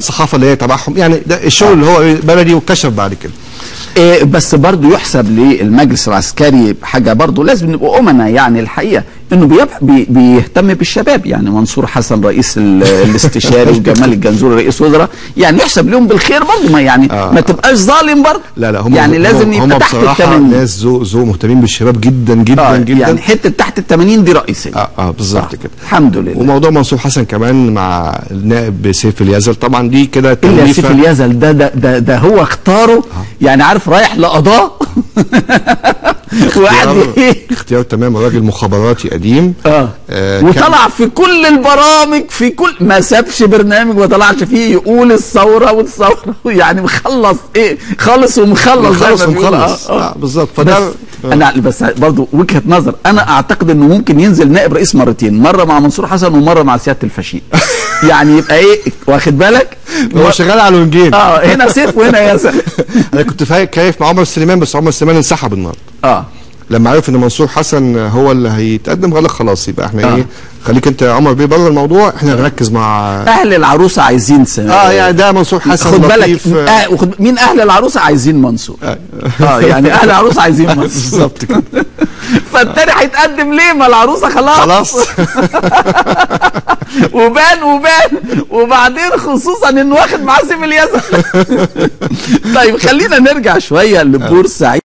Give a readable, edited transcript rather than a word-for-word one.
الصحافه اللي هي تبعهم، يعني ده الشغل اللي هو بلدي واتكشف بعد كده. بس برضه يحسب للمجلس العسكري حاجه، برضه لازم نبقى امنا يعني الحقيقه انه بيهتم بالشباب. يعني منصور حسن رئيس الاستشاري وجمال الجنزوري رئيس وزراء، يعني يحسب لهم بالخير برضه، ما يعني ما تبقاش ظالم برضه. لا هم يعني لازم يبقى تحت ال 80. ناس ذوق مهتمين بالشباب جدا جدا جدا، يعني حته تحت ال 80 دي رئيسيه. بالظبط كده. الحمد لله. وموضوع منصور حسن كمان مع النائب سيف اليزل، طبعا دي كده توليفه. سيف اليزل ده هو اختاره، يعني عارف رايح لقضاء اختيار تمام. راجل مخابراتي قديم، وطلع في كل البرامج، في كل ما سابش برنامج ما طلعش فيه يقول الثوره والثوره، يعني مخلص خالص ومخلص بالظبط. فده انا بس برضه وجهه نظر، انا اعتقد انه ممكن ينزل نائب رئيس مرتين، مره مع منصور حسن ومره مع سياده الفشيل. يعني يبقى واخد بالك هو شغال على الونجين. هنا سيف وهنا ياسر. انا كنت كيف مع عمر سليمان، بس عمر سليمان انسحب النهارده. لما عرف ان منصور حسن هو اللي هيتقدم قال لك خلاص يبقى احنا خليك انت يا عمر بيه بره الموضوع، احنا نركز مع اهل العروسه عايزين يعني ده منصور حسن. خد بالك مين اهل العروسه عايزين منصور. يعني اهل العروسه عايزين منصور بالظبط كده. فالتاني هيتقدم ليه؟ ما العروسه خلاص وبان وبعدين خصوصا انه واخد معاه سيف اليزل. طيب خلينا نرجع شويه لبورسعيد.